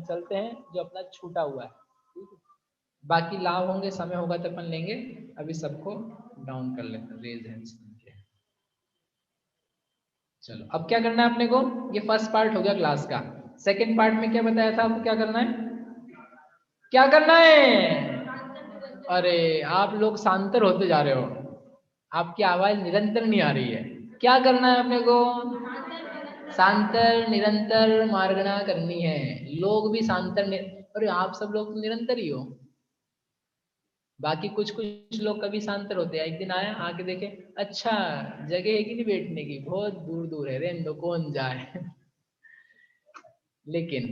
चलते हैं जो अपना छूटा हुआ है, ठीक है। बाकी लाभ होंगे, समय होगा तो अपन लेंगे। अभी सबको डाउन कर लेते हैं, रेज हैंड्स। चलो अब क्या करना है अपने को, ये फर्स्ट पार्ट हो गया क्लास का। सेकंड पार्ट में क्या बताया था आपको, क्या करना है, क्या करना है? अरे आप लोग शांतर होते जा रहे हो, आपकी आवाज निरंतर नहीं आ रही है। क्या करना है अपने को, शांतर निरंतर मार्गना करनी है। लोग भी शांतर अरे आप सब लोग तो निरंतर ही हो, बाकी कुछ कुछ लोग कभी शांतर होते हैं। एक दिन आया आके देखे, अच्छा जगह है कि नहीं बैठने की, बहुत दूर दूर है, रेंडो कौन जाए। लेकिन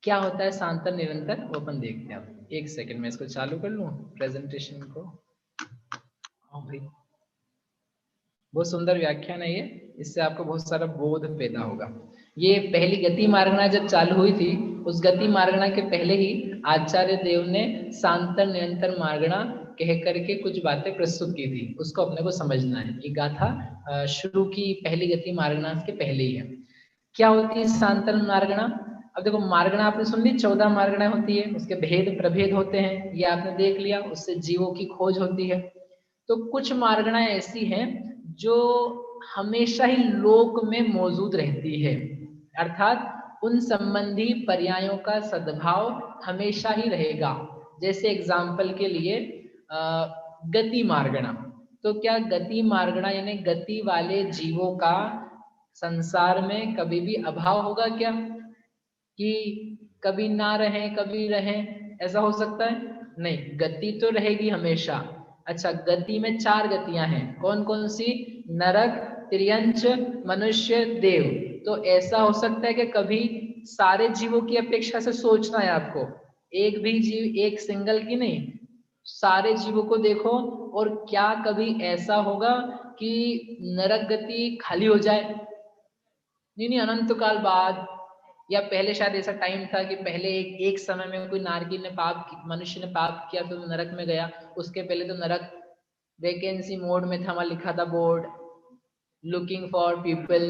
क्या होता है शांतर निरंतर, वो अपन देखते हैं। अब एक सेकंड में इसको चालू कर लूं प्रेजेंटेशन को। हाँ भाई, बहुत सुंदर व्याख्यान है ये, इससे आपको बहुत सारा बोध पैदा होगा। ये पहली गति मार्गना जब चालू हुई थी, उस गति मार्गना के पहले ही आचार्य देव ने शांतर निरंतर मार्गना कह करके कुछ बातें प्रस्तुत की थी, उसको अपने को समझना है। ये गाथा शुरू की पहली गति मार्गना के पहले ही है। क्या होती है शांतर मार्गना? अब देखो मार्गना आपने सुन ली, 14 मार्गना होती है, उसके भेद प्रभेद होते हैं, ये आपने देख लिया। उससे जीवों की खोज होती है। तो कुछ मार्गना ऐसी हैं जो हमेशा ही लोक में मौजूद रहती है, अर्थात उन संबंधी पर्यायों का सद्भाव हमेशा ही रहेगा। जैसे एग्जाम्पल के लिए गति मार्गना, तो क्या गति मार्गना यानी गति वाले जीवों का संसार में कभी भी अभाव होगा क्या, कि कभी ना रहे कभी रहें, ऐसा हो सकता है? नहीं, गति तो रहेगी हमेशा। अच्छा, गति में 4 गतियां हैं, कौन कौन सी? नरक, त्रियंच, मनुष्य, देव। तो ऐसा हो सकता है कि कभी सारे जीवों की अपेक्षा से सोचना है आपको, एक भी जीव, एक सिंगल की नहीं, सारे जीवों को देखो। और क्या कभी ऐसा होगा कि नरक गति खाली हो जाए? नहीं नहीं, अनंत काल बाद, या पहले शायद ऐसा टाइम था कि पहले एक समय में कोई नारकी ने मनुष्य ने पाप किया तो नरक में गया। उसके पहले तो नरक वैकेंसी मोड में था, वहां लिखा था बोर्ड, लुकिंग फॉर पीपल,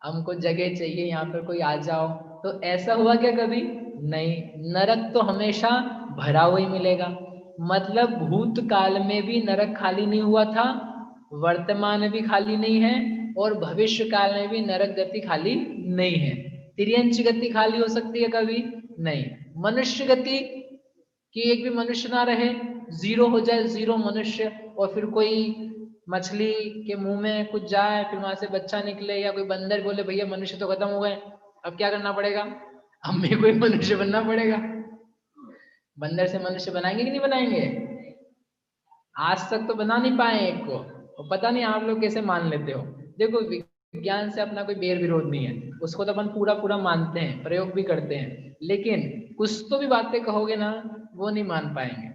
हमको जगह चाहिए, यहाँ पर कोई आ जाओ। तो ऐसा हुआ क्या कभी? नहीं, नरक तो हमेशा भरा हुआ ही मिलेगा। मतलब भूतकाल में भी नरक खाली नहीं हुआ था, वर्तमान में भी खाली नहीं है, और भविष्य काल में भी नरक गति खाली नहीं है। तिर्यंच गति खाली हो सकती है कभी? नहीं। मनुष्य गति, कि एक भी मनुष्य ना रहे, जीरो हो जाए, जीरो मनुष्य, और फिर कोई मछली के मुंह में कुछ जाए, फिर वहां से बच्चा निकले, या कोई बंदर बोले भैया मनुष्य तो खत्म हो गए, अब क्या करना पड़ेगा, हमें कोई मनुष्य बनना पड़ेगा। बंदर से मनुष्य बनाएंगे कि नहीं बनाएंगे? आज तक तो बना नहीं पाए एक को, और पता नहीं आप लोग कैसे मान लेते हो। देखो विज्ञान से अपना कोई बैर विरोध नहीं है, उसको तो अपन पूरा पूरा मानते हैं, प्रयोग भी करते हैं, लेकिन कुछ तो भी बातें कहोगे ना, वो नहीं मान पाएंगे।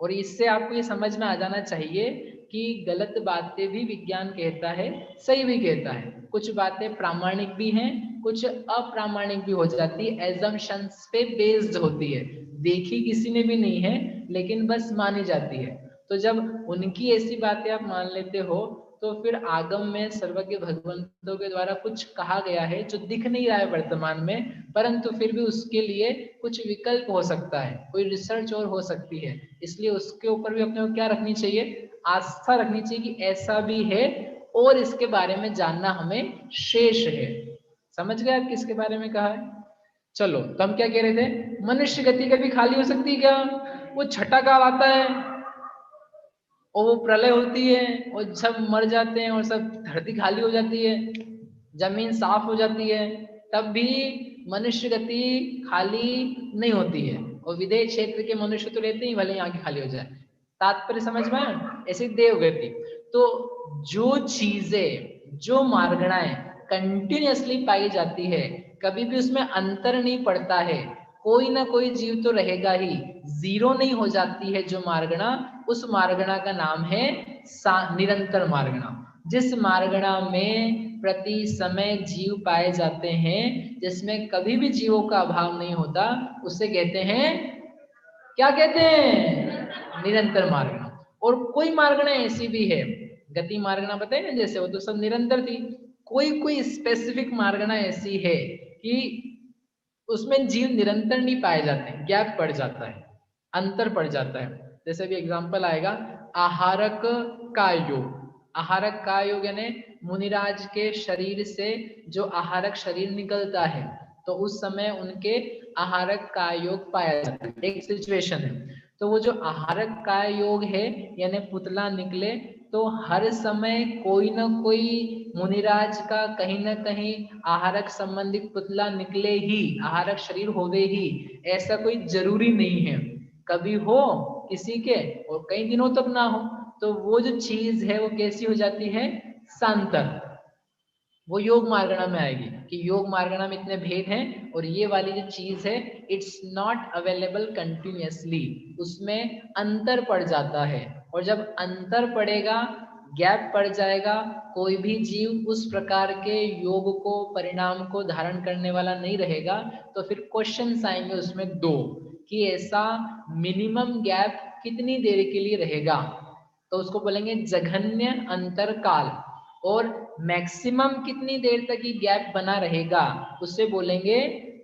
और इससे आपको ये समझ में आ जाना चाहिए कि गलत बातें भी विज्ञान कहता है, सही भी कहता है। कुछ बातें प्रामाणिक भी हैं, कुछ अप्रामाणिक भी हो जाती है, एजम्पशंस पे बेस्ड होती है, देखी किसी ने भी नहीं है लेकिन बस मानी जाती है। तो जब उनकी ऐसी बातें आप मान लेते हो, तो फिर आगम में सर्वज्ञ भगवंतों के द्वारा कुछ कहा गया है जो दिख नहीं रहा है वर्तमान में, परंतु फिर भी उसके लिए कुछ विकल्प हो सकता है, कोई रिसर्च और हो सकती है। इसलिए उसके ऊपर भी अपने को क्या रखनी चाहिए, आस्था रखनी चाहिए कि ऐसा भी है और इसके बारे में जानना हमें शेष है। समझ गए आप किसके बारे में कहा है? चलो, तो हम क्या कह रहे थे, मनुष्य गति कभी खाली हो सकती है क्या? वो छठा काल आता है और वो प्रलय होती है और सब मर जाते हैं और सब धरती खाली हो जाती है, जमीन साफ हो जाती है, तब भी मनुष्य गति खाली नहीं होती है। और विदेश क्षेत्र के मनुष्य तो रहते ही, भले यहाँ की खाली हो जाए। तात्पर्य समझ में आया? ऐसी देवगति। तो जो चीजें, जो मार्गणाएं कंटिन्यूअसली पाई जाती है, कभी भी उसमें अंतर नहीं पड़ता है, कोई ना कोई जीव तो रहेगा ही, जीरो नहीं हो जाती है जो मार्गणा, उस मार्गणा का नाम है निरंतर मार्गणा। जिस मार्गणा में प्रति समय जीव पाए जाते हैं, जिसमें कभी भी जीवों का अभाव नहीं होता, उसे कहते हैं, क्या कहते हैं? निरंतर मार्गणा। और कोई मार्गणा ऐसी भी है, गति मार्गणा बताए ना जैसे, वो तो सब निरंतर थी, कोई कोई स्पेसिफिक मार्गणा ऐसी है कि उसमें जीव निरंतर नहीं पाए जाते, गैप पड़ जाता है, अंतर पड़ जाता है। जैसे भी एग्जाम्पल आएगा, आहारक का योग। आहारक का योग यानी मुनिराज के शरीर से जो आहारक शरीर निकलता है, तो उस समय उनके आहारक का योग पाया जाता है, एक सिचुएशन है। तो वो जो आहारक का योग है यानी पुतला निकले, तो हर समय कोई ना कोई मुनिराज का कहीं ना कहीं आहारक संबंधित पुतला निकले ही, आहारक शरीर होवे ही, ऐसा कोई जरूरी नहीं है। कभी हो किसी के और कई दिनों तक ना हो, तो वो जो चीज है वो कैसी हो जाती है, सांतर। वो योग मार्गणा में आएगी कि योग मार्गणा में इतने भेद हैं और ये वाली जो चीज है इट्स नॉट अवेलेबल कंटिन्यूअसली, उसमें अंतर पड़ जाता है। और जब अंतर पड़ेगा, गैप पड़ जाएगा, कोई भी जीव उस प्रकार के योग को, परिणाम को धारण करने वाला नहीं रहेगा, तो फिर क्वेश्चंस आएंगे उसमें दो कि ऐसा मिनिमम गैप कितनी देर के लिए रहेगा, तो उसको बोलेंगे जघन्य अंतर काल। और मैक्सिमम कितनी देर तक ये गैप बना रहेगा, उसे बोलेंगे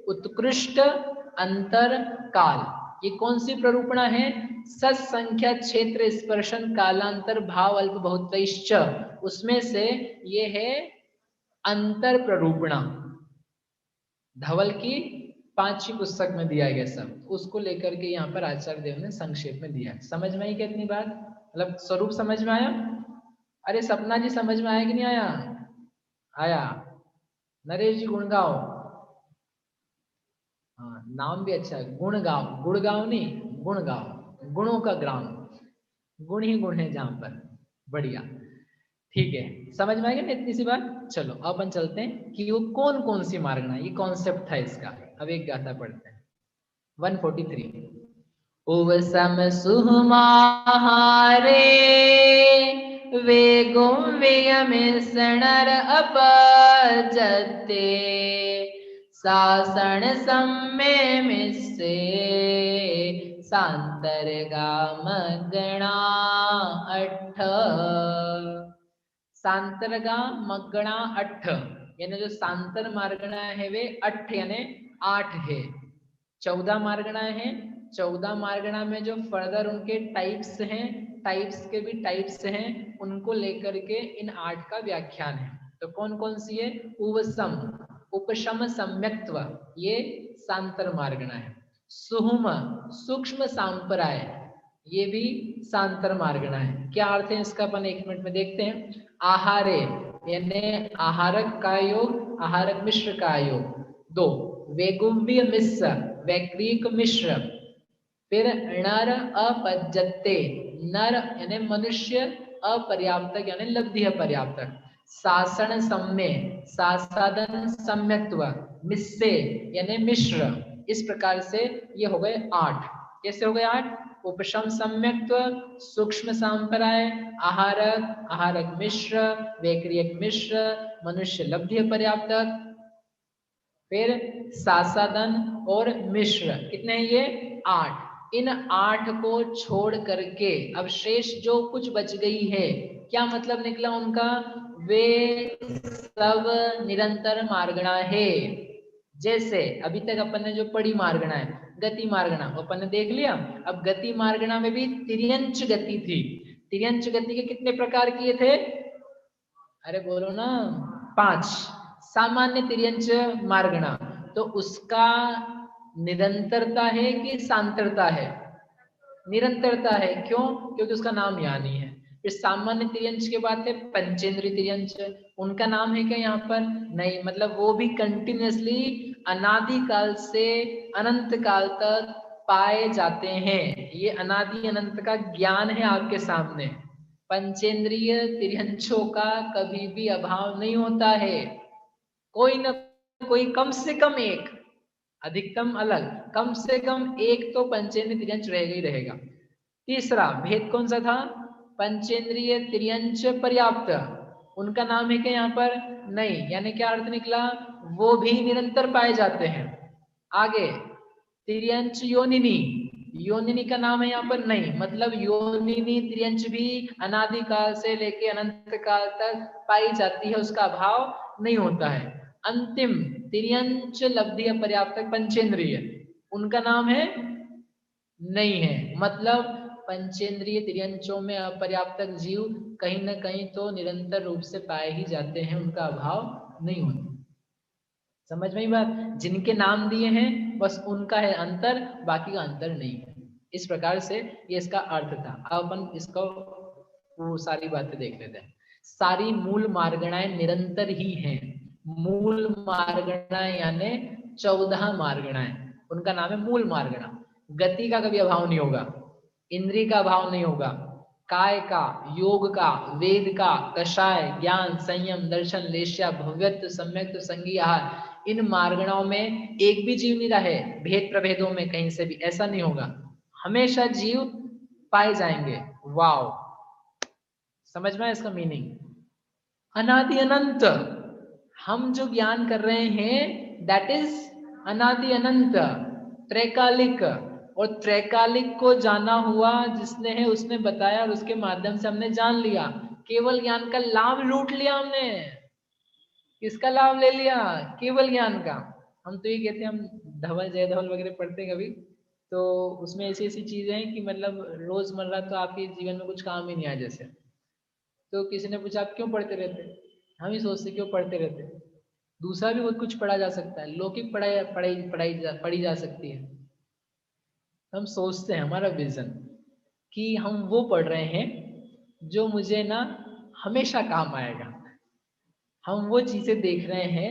उत्कृष्ट अंतर काल। ये कौन सी प्ररूपणा है, सत्संख्या क्षेत्र स्पर्शन कालांतर भाव अल्प बहुतैश्च, उसमें से ये है अंतर प्ररूपणा। धवल की 5वीं पुस्तक में दिया गया सब, उसको लेकर के यहाँ पर आचार्य देव ने संक्षेप में दिया। समझ में आई क्या इतनी बात, मतलब स्वरूप समझ में आया? अरे सपना जी समझ में आया कि नहीं आया? आया। नरेश जी गुणगांव, हाँ नाम भी अच्छा है, गुणगांव, गुड़गांव नहीं गुणगांव, गुणों का ग्राम, गुण ही गुण है जहां पर। बढ़िया, ठीक है, समझ में आ गया ना इतनी सी बात। चलो अब अपन चलते हैं कि वो कौन कौन सी मार्गना, ये कॉन्सेप्ट था इसका। अब एक गाथा पढ़ते हैं 143। उवसम सुहमाहारे वेगुम वियमिसणर अपजते सासण सम्मे मिस्से सांतरगा मगणा अट्ठ। सांतरगा मगणा अट्ठ यानी जो सांतर मार्गणा है वे अट्ठ यानी 8 है। 14 मार्गणा है, 14 मार्गणा में जो फर्दर उनके टाइप्स हैं, टाइप्स के भी टाइप्स हैं, उनको लेकर के इन 8 का व्याख्यान है। तो कौन कौन सी है, उपसम, उपशम सम्यक्त्व, ये सांतर मार्गणा है। सुहुम, सूक्ष्म सांपराय, ये भी सांतर मार्गणा है। क्या अर्थ है इसका अपन 1 मिनट में देखते हैं। आहारे यानी आहारक का योग, आहारक मिश्र का योग 2। वेगुव्य मिश्र, वैक्रिक मिश्र। फिर नर अपजत्ते, नर यानी मनुष्य, अपर्याप्तक यानी लब्धि अपर्याप्तक। सासन सम्य, सासादन सम्यक्त्व, मिस्से यानी मिश्र। इस प्रकार से ये हो गए 8। कैसे हो गए 8? उपशम सम्यक्त्व, सूक्ष्म सांपराय, आहारक, आहारक मिश्र, वैक्रियक मिश्र, मनुष्य लब्धि पर्याप्तक, फिर सासादन और मिश्र। कितने हैं ये? 8। इन 8 को छोड़ करके अब शेष जो कुछ बच गई है, क्या मतलब निकला उनका? वे सब निरंतर मार्गणा है। जैसे अभी तक अपन ने जो पढ़ी मार्गणा है, गति मार्गणा, अपन ने देख लिया। अब गति मार्गणा में भी तिर्यंच गति थी। तिर्यंच गति के कितने प्रकार किए थे? अरे बोलो ना, 5। सामान्य तिर्यंच मार्गणा, तो उसका निरंतरता है कि सांतरता है? निरंतरता है। क्यों? क्योंकि उसका नाम यहाँ नहीं है। फिर सामान्य तिर्यंच के बाद है पंचेंद्रिय तिर्यंच, उनका नाम है क्या यहाँ पर? नहीं, मतलब वो भी कंटिन्यूअसली अनादि काल से अनंत काल तक पाए जाते हैं। ये अनादि अनंत का ज्ञान है आपके सामने। पंचेंद्रिय तिर्यंचों का कभी भी अभाव नहीं होता है। कोई ना कोई, कम से कम एक, अधिकतम अलग, कम से कम एक तो पंचेंद्रिय तिर्यंच रहेगा ही रहेगा। तीसरा भेद कौन सा था? पंचेंद्रिय तिर्यंच पर्याप्त, उनका नाम है क्या यहाँ पर? नहीं। यानी क्या अर्थ निकला? वो भी निरंतर पाए जाते हैं। आगे तिर्यंच योनिनी, योनिनी का नाम है यहाँ पर? नहीं, मतलब योनिनी तिर्यंच भी अनादि काल से लेके अनंत काल तक पाई जाती है, उसका अभाव नहीं होता है। अंतिम तिर्यंच लब्धि अपर्याप्तक पंचेंद्रिय, उनका नाम है नहीं है। मतलब पंचेंद्रिय तिर्यंचों में अपर्याप्तक जीव कहीं ना कहीं तो निरंतर रूप से पाए ही जाते हैं, उनका अभाव नहीं होता। समझ में ही बात, जिनके नाम दिए हैं बस उनका है अंतर, बाकी का अंतर नहीं है। इस प्रकार से ये इसका अर्थ था। अब अपन इसको वो सारी बातें देख लेते हैं। सारी मूल मार्गणाएं निरंतर ही हैं। मूल मार्गणाएं यानी 14 मार्गणाएं, उनका नाम है मूल मार्गणा। गति का कभी अभाव नहीं होगा, इंद्रिय का अभाव नहीं होगा, काय का, योग का, वेद का, कषाय, ज्ञान, संयम, दर्शन, लेश्या, भव्यत्व, सम्यक्त्व, संगी आहार, इन मार्गणाओं में एक भी जीव नहीं रहे भेद प्रभेदों में कहीं से भी, ऐसा नहीं होगा। हमेशा जीव पाए जाएंगे। वाव, समझ में इसका मीनिंग? अनादि अनंत, हम जो ज्ञान कर रहे हैं दैट इज अनादि अनंत, त्रैकालिक। और त्रैकालिक को जाना हुआ जिसने है उसने बताया और उसके माध्यम से हमने जान लिया। केवल ज्ञान का लाभ लूट लिया हमने। किसका लाभ ले लिया? केवल ज्ञान का। हम तो ये कहते हैं, हम धवल जय धवल वगैरह पढ़ते हैं कभी, तो उसमें ऐसी ऐसी चीजें हैं कि मतलब रोजमर्रा तो आपके जीवन में कुछ काम ही नहीं आए। जैसे तो किसी ने पूछा आप क्यों पढ़ते रहते, हम ही सोचते क्यों पढ़ते रहते। दूसरा भी बहुत कुछ पढ़ा जा सकता है, लौकिक पढ़ाई पढ़ी जा सकती है। हम सोचते हैं हमारा विजन कि हम वो पढ़ रहे हैं जो मुझे ना हमेशा काम आएगा। हम वो चीजें देख रहे हैं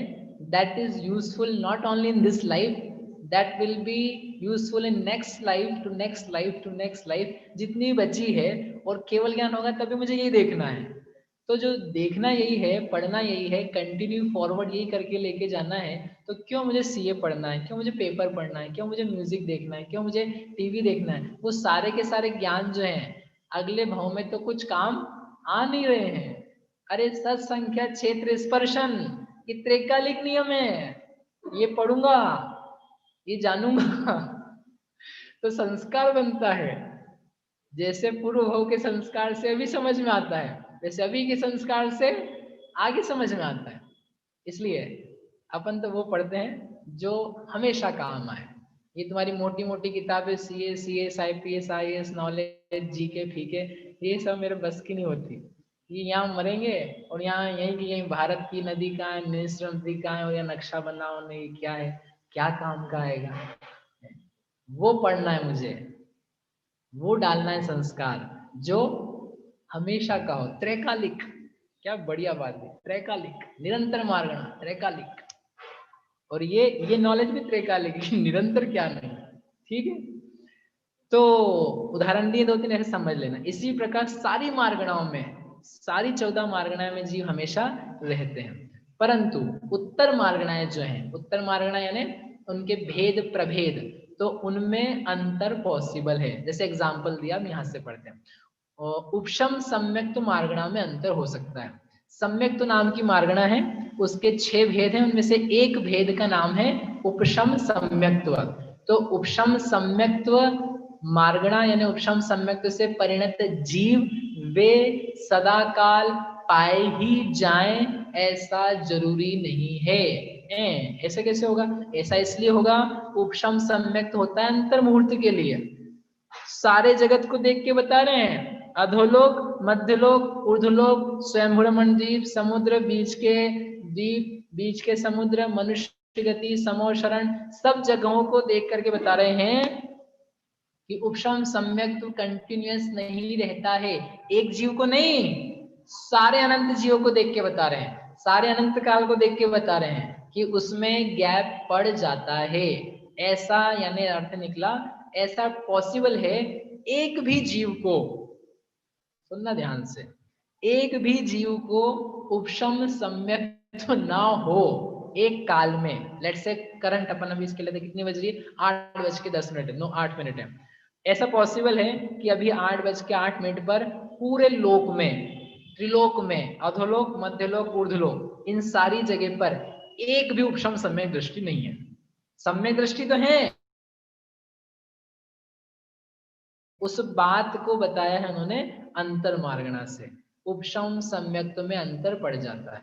that is useful not only in this life, that will be useful in next life to next life to next life, जितनी बची है। और केवल ज्ञान होगा तभी मुझे यही देखना है। तो जो देखना यही है, पढ़ना यही है, कंटिन्यू फॉरवर्ड यही करके लेके जाना है। तो क्यों मुझे सीए पढ़ना है, क्यों मुझे पेपर पढ़ना है, क्यों मुझे म्यूजिक देखना है, क्यों मुझे टीवी देखना है? वो सारे के सारे ज्ञान जो हैं अगले भाव में तो कुछ काम आ नहीं रहे हैं। अरे सत्संख्या क्षेत्र स्पर्शन, ये त्रैकालिक नियम है, ये पढ़ूंगा, ये जानूंगा तो संस्कार बनता है। जैसे पूर्व भव के संस्कार से अभी समझ में आता है, वैसे अभी के संस्कार से आगे समझ में आता है। इसलिए अपन तो वो पढ़ते हैं जो हमेशा काम आए। ये तुम्हारी मोटी मोटी किताबें CS IPS IAS knowledge GK फीके, ये सब मेरे बस की नहीं होती। ये यहाँ मरेंगे और यहाँ यहीं की यहीं भारत की नदी कहाँ है, नीलसर नदी कहाँ है, और यहाँ नक्शा बनाओ नहीं क्या है, क्या काम का आएगा। वो पढ़ना है मुझे, वो डालना है संस्कार जो हमेशा का हो। त्रैकालिक, क्या बढ़िया बात है, त्रैकालिक, निरंतर मार्गणा, त्रैकालिक। और ये नॉलेज भी त्रैकालिक, निरंतर क्या नहीं। ठीक है, तो उदाहरण दिए 2-3, ऐसे समझ लेना। इसी प्रकार सारी मार्गणाओं में, सारी 14 मार्गणाएं में जीव हमेशा रहते हैं। परंतु उत्तर मार्गणाएं जो हैं, उत्तर मार्गणाएं यानी उनके भेद प्रभेद, तो उनमें अंतर पॉसिबल है। जैसे एग्जाम्पल दिया, हम यहाँ से पढ़ते हैं। उपशम सम्यक्त मार्गणा में अंतर हो सकता है। सम्यक्त नाम की मार्गणा है, उसके 6 भेद हैं, उनमें से एक भेद का नाम है उपशम सम्यक्त्व। तो उपशम सम्यक्त्व मार्गणा यानी उपशम सम्यक्त्व से परिणत जीव वे सदा काल पाए ही जाएं ऐसा जरूरी नहीं है। ऐसे कैसे होगा? ऐसा इसलिए होगा, उपशम सम्यक्त होता है अंतर मुहूर्त के लिए। सारे जगत को देख के बता रहे हैं, अधोलोक, मध्यलोक, ऊर्ध्वलोक, स्वयंभूरमण द्वीप, समुद्र, बीच के द्वीप, बीच के समुद्र, मनुष्य गति, समो शरण, सब जगहों को देख करके बता रहे हैं कि उपशम सम्यक तो कंटिन्यूअस नहीं रहता है। एक जीव को नहीं, सारे अनंत जीवों को देख के बता रहे हैं, सारे अनंत काल को देख के बता रहे हैं कि उसमें गैप पड़ जाता है। ऐसा यानी अर्थ निकला, ऐसा पॉसिबल है एक भी जीव को, सुनना ध्यान से, एक भी जीव को उपशम सम्यक ना हो एक काल में। लेट्स से करंट अपन अभी इसके लिए कितनी बज रही है, 8:10 है, 8 मिनट है। ऐसा पॉसिबल है कि अभी 8:08 पर पूरे लोक में, त्रिलोक में, अधोलोक, मध्यलोक, ऊर्ध्वलोक, इन सारी जगह पर एक भी उपशम सम्यक दृष्टि नहीं है। सम्यक दृष्टि तो है, उस बात को बताया है उन्होंने अंतर मार्गणा से। उपशम सम्यक्त में अंतर पड़ जाता है,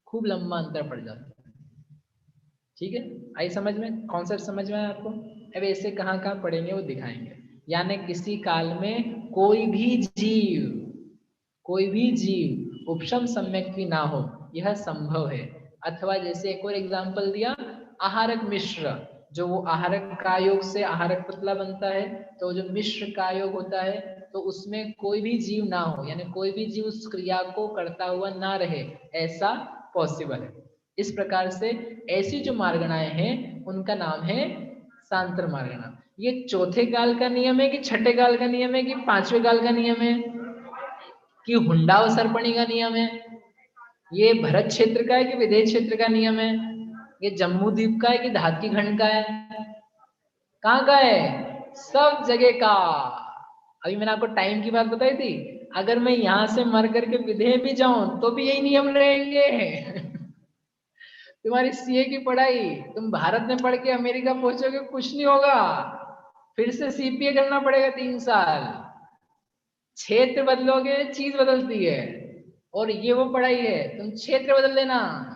खूब लंबा अंतर पड़ जाता है। ठीक है, आई समझ में, कॉन्सेप्ट समझ में आया आपको। अब ऐसे कहाँ कहाँ पढ़ेंगे वो दिखाएंगे। यानी किसी काल में कोई भी जीव उपशम सम्यक्त्वी ना हो, यह संभव है। अथवा जैसे एक और एग्जाम्पल दिया, आहारक मिश्र, जो वो आहारक का योग से आहारक पुतला बनता है, तो जो मिश्र का योग होता है तो उसमें कोई भी जीव ना हो, यानी कोई भी जीव उस क्रिया को करता हुआ ना रहे, ऐसा पॉसिबल है। इस प्रकार से ऐसी जो मार्गणाएं हैं उनका नाम है सांतर मार्गणा। ये चौथे काल का नियम है कि छठे काल का नियम है कि पांचवें काल का नियम है कि हुंडा सर्पणी का नियम है? ये भरत क्षेत्र का है कि विदेश क्षेत्र का नियम है? ये जम्मू द्वीप का है कि धातकी खंड का है? कहाँ का है? सब जगह का। अभी मैंने आपको टाइम की बात बताई थी, अगर मैं यहां से मर करके विदेश भी जाऊं तो भी यही नियम रहेंगे। तुम्हारी सीए की पढ़ाई, तुम भारत में पढ़ के अमेरिका पहुंचोगे कुछ नहीं होगा, फिर से सीपीए करना पड़ेगा 3 साल। क्षेत्र बदलोगे चीज बदलती है, और ये वो पढ़ाई है, तुम क्षेत्र बदल देना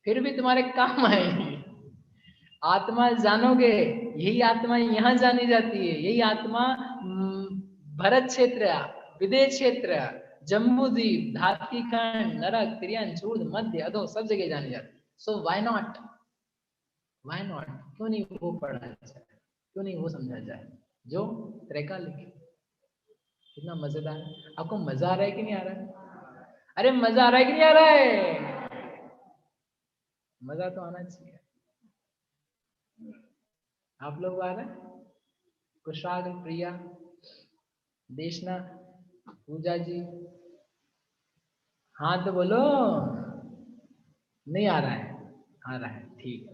फिर भी तुम्हारे काम आएगी। आत्मा जानोगे, यही आत्मा यहाँ जानी जाती है, यही आत्मा भरत क्षेत्र, विदेश क्षेत्र, जम्बू द्वीप, धातकी खंड, नरक, तिर्यन, ऊर्ध्व, मध्य, अधो सब जगह जानी जाती है। सो व्हाई नॉट, क्यों नहीं वो पढ़ा जाए, क्यों नहीं वो समझा जाए जो त्रैकालिक। कितना मजेदार है। आपको मजा आ रहा है कि नहीं आ रहा है? अरे मजा आ रहा है कि नहीं आ रहा है? मजा तो आना चाहिए। आप लोग आ रहे हैं? कुशाल, प्रिया, देशना, पूजा जी, हाँ तो बोलो। नहीं आ रहा है? आ रहा है, ठीक।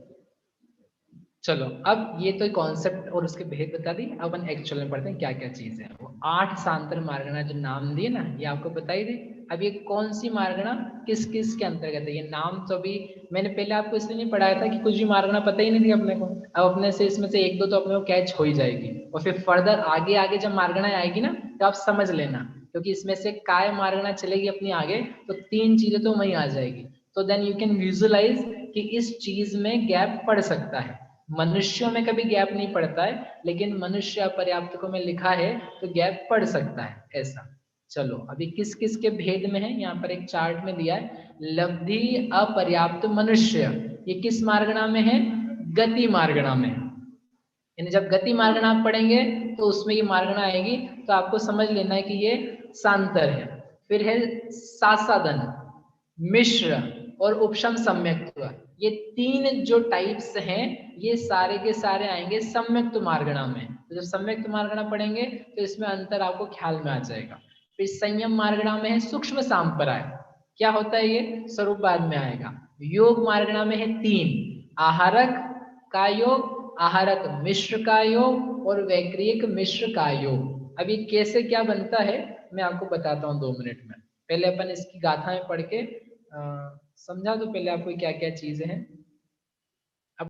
चलो, अब ये तो कॉन्सेप्ट और उसके भेद बता दी। अब अपन एक्चुअल में पढ़ते हैं क्या क्या चीज है। वो 8 सांतर मार्गणा जो नाम दिए ना, ये आपको बताई दी। अब ये कौन सी मार्गणा किस किस के अंतर्गत है, ये नाम तो अभी मैंने पहले आपको इसलिए नहीं पढ़ाया था कि कुछ भी मार्गणा पता ही नहीं थी अपने को। अब अपने से इसमें से 1-2 तो अपने को कैच हो ही जाएगी, और फिर फर्दर आगे आगे जब मार्गणा आएगी ना तो आप समझ लेना, क्योंकि इसमें से काय मार्गणा चलेगी अपनी आगे तो 3 चीजें तो वहीं आ जाएगी। तो देन यू कैन विजुअलाइज कि इस चीज में गैप पड़ सकता है। मनुष्यों में कभी गैप नहीं पड़ता है, लेकिन मनुष्य अपर्याप्तकों में लिखा है तो गैप पड़ सकता है ऐसा। चलो, अभी किस किस के भेद में है, यहाँ पर एक चार्ट में दिया है। लब्धि अपर्याप्त मनुष्य, ये किस मार्गणा में है? गति मार्गणा में। यानी जब गति मार्गणा आप पढ़ेंगे तो उसमें ये मार्गणा आएगी, तो आपको समझ लेना है कि ये सांतर है। फिर है सासादन, मिश्र और उपशम सम्यक्त्व। ये 3 जो टाइप्स हैं ये सारे के सारे आएंगे सम्यक्त मार्गणा में। तो जब सम्यक्त मार्गणा पढ़ेंगे तो इसमें अंतर आपको ख्याल में आ जाएगा। फिर संयम मार्गणा में है सूक्ष्म सांपराय, क्या होता है ये स्वरूप बाद में आएगा। योग मार्गणा में है 3, आहारक का योग, आहारक मिश्र का योग और वैक्रियक मिश्र का योग। अब ये कैसे क्या बनता है मैं आपको बताता हूँ 2 मिनट में। पहले अपन इसकी गाथाएं पढ़ के समझा दो पहले आपको क्या क्या चीजें हैं।